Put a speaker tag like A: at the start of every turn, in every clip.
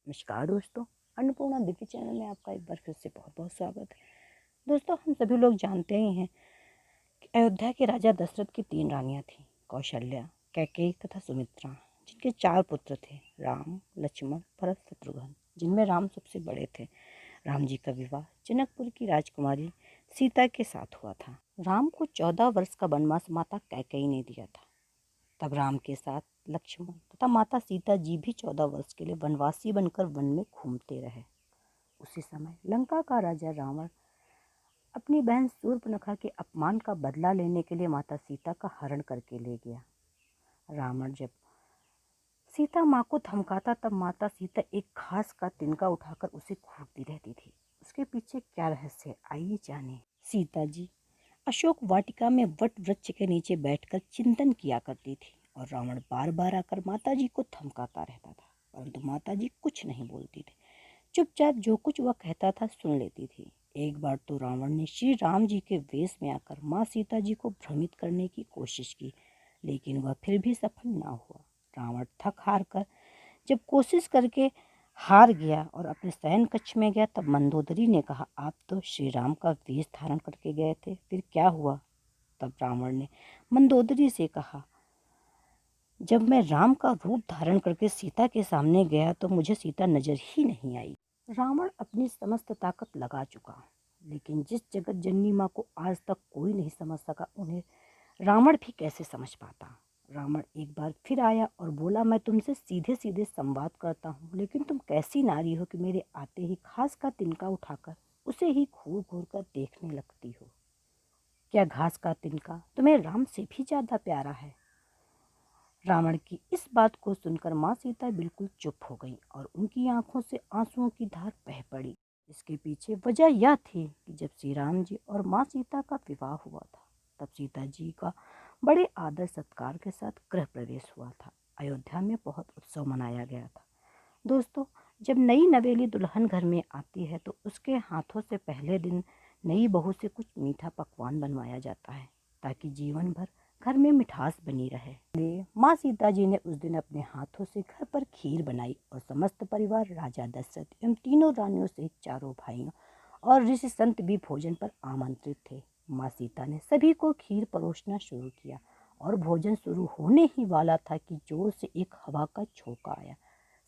A: नमस्कार दोस्तों, अन्नपूर्णा दिव्य चैनल में आपका एक बार फिर से बहुत बहुत स्वागत है। दोस्तों, हम सभी लोग जानते ही हैं कि अयोध्या के राजा दशरथ की 3 रानियां थीं, कौशल्या, कैकेयी तथा सुमित्रा, जिनके 4 पुत्र थे, राम, लक्ष्मण, भरत, शत्रुघ्न, जिनमें राम सबसे बड़े थे। राम जी का विवाह जनकपुर की राजकुमारी सीता के साथ हुआ था। राम को 14 वर्ष का वनवास माता कैकेयी ने दिया था। तब राम के साथ लक्ष्मण तथा माता सीता जी भी 14 वर्ष के लिए वनवासी बनकर वन में घूमते रहे। उसी समय लंका का राजा रावण अपनी बहन शूर्पणखा के अपमान का बदला लेने के लिए माता सीता का हरण करके ले गया। रावण जब सीता माँ को धमकाता तब माता सीता एक घास का तिनका उठाकर उसे घूरती रहती थी। उसके पीछे क्या रहस्य है, आइए जाने। सीता जी अशोक वाटिका में वट वृक्ष के नीचे बैठकर चिंतन किया करती थी और रावण बार बार आकर माताजी को धमकाता रहता था, परंतु माताजी कुछ नहीं बोलती थी। चुपचाप जो कुछ वह कहता था सुन लेती थी। एक बार तो रावण ने श्री राम जी के वेश में आकर माँ सीता जी को भ्रमित करने की कोशिश की, लेकिन वह फिर भी सफल ना हुआ। रावण थक हार कर जब कोशिश करके हार गया और अपने शयन कक्ष में गया, तब मंदोदरी ने कहा, आप तो श्री राम का वेश धारण करके गए थे, फिर क्या हुआ? तब रावण ने मंदोदरी से कहा, जब मैं राम का रूप धारण करके सीता के सामने गया तो मुझे सीता नजर ही नहीं आई। रावण अपनी समस्त ताकत लगा चुका, लेकिन जिस जगत जननी माँ को आज तक कोई नहीं समझ सका, उन्हें रावण भी कैसे समझ पाता। रावण एक बार फिर आया और बोला, मैं तुमसे सीधे सीधे संवाद करता हूँ, लेकिन तुम कैसी नारी हो कि मेरे आते ही घास का तिनका उठाकर उसे ही घूर घूर कर देखने लगती हो। क्या घास का तिनका तुम्हें राम से भी ज्यादा प्यारा है? रावण की इस बात को सुनकर माँ सीता बिल्कुल चुप हो गई और उनकी आंखों से आंसुओं की धार बह पड़ी। इसके पीछे वजह यह थी कि जब श्री राम जी और माँ सीता का विवाह हुआ था, तब सीता जी का बड़े आदर सत्कार के साथ गृह प्रवेश हुआ था। अयोध्या में बहुत उत्सव मनाया गया था। दोस्तों, जब नई नवेली दुल्हन घर में आती है तो उसके हाथों से पहले दिन नई बहू से कुछ मीठा पकवान बनवाया जाता है, ताकि जीवन भर घर में मिठास बनी रहे। इसलिए माँ सीता जी ने उस दिन अपने हाथों से घर पर खीर बनाई और समस्त परिवार, राजा दशरथ एवं तीनों रानियों सहित चारों भाइयों और ऋषि संत भी भोजन पर आमंत्रित थे। माँ सीता ने सभी को खीर परोसना शुरू किया और भोजन शुरू होने ही वाला था कि जोर से एक हवा का झोंका आया।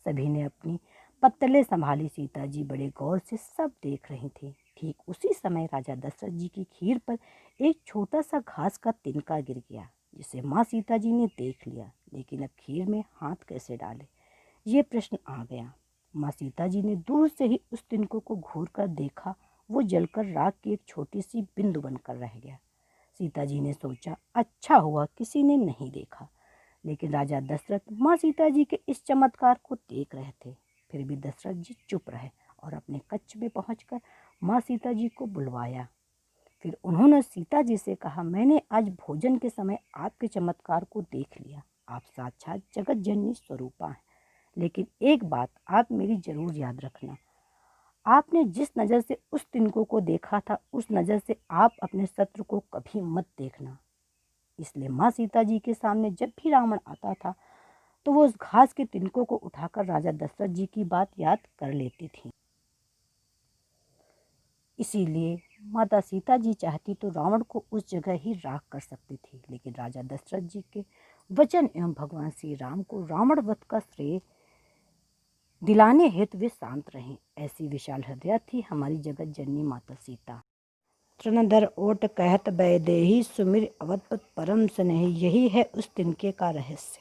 A: सभी ने अपनी पत्तलें संभाली। सीता जी बड़े गौर से सब देख रही थी। ठीक उसी समय राजा दशरथ जी की खीर पर एक छोटा सा घास का तिनका गिर गया, जिसे माँ सीता जी ने देख लिया, लेकिन अब खीर में हाथ कैसे डाले, ये प्रश्न आ गया। माँ सीता जी ने दूर से ही उस तिनकों को घूर कर देखा। वो जलकर राख की एक छोटी सी बिंदु बनकर रह गया। सीता जी ने सोचा, अच्छा हुआ किसी ने नहीं देखा। लेकिन राजा दशरथ माँ सीता जी के इस चमत्कार को देख रहे थे। फिर भी दशरथ जी चुप रहे और अपने कक्ष में पहुंचकर माँ सीता जी को बुलवाया। फिर उन्होंने सीता जी से कहा, मैंने आज भोजन के समय आपके चमत्कार को देख लिया। आप साक्षात जगत जननी स्वरूपा हैं, लेकिन एक बात आप मेरी जरूर याद रखना। आपने जिस नज़र से उस तिनकों को देखा था, उस नज़र से आप अपने शत्रु को कभी मत देखना। इसलिए माँ सीता जी के सामने जब भी रावण आता था तो वो उस घास के तिनकों को उठाकर राजा दशरथ जी की बात याद कर लेती थी। इसीलिए माता सीता जी चाहती तो रावण को उस जगह ही राख कर सकती थी, लेकिन राजा दशरथ जी के वचन एवं भगवान श्री राम को रावण वध का श्रेय दिलाने हेतु वे शांत रहे। ऐसी विशाल हृदय थी हमारी जगत जननी माता सीता। तृणधर ओट कहत बैदेही सुमिर अवधपत परम स्नेही, यही है उस तिनके का रहस्य।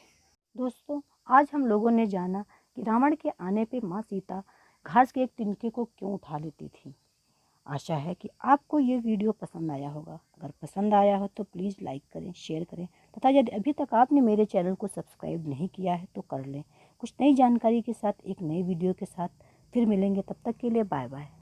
A: दोस्तों, आज हम लोगों ने जाना कि रावण के आने पे माँ सीता घास के एक तिनके को क्यों उठा लेती थी। आशा है कि आपको ये वीडियो पसंद आया होगा। अगर पसंद आया हो तो प्लीज़ लाइक करें, शेयर करें तथा यदि अभी तक आपने मेरे चैनल को सब्सक्राइब नहीं किया है तो कर लें। कुछ नई जानकारी के साथ एक नई वीडियो के साथ फिर मिलेंगे। तब तक के लिए बाय बाय।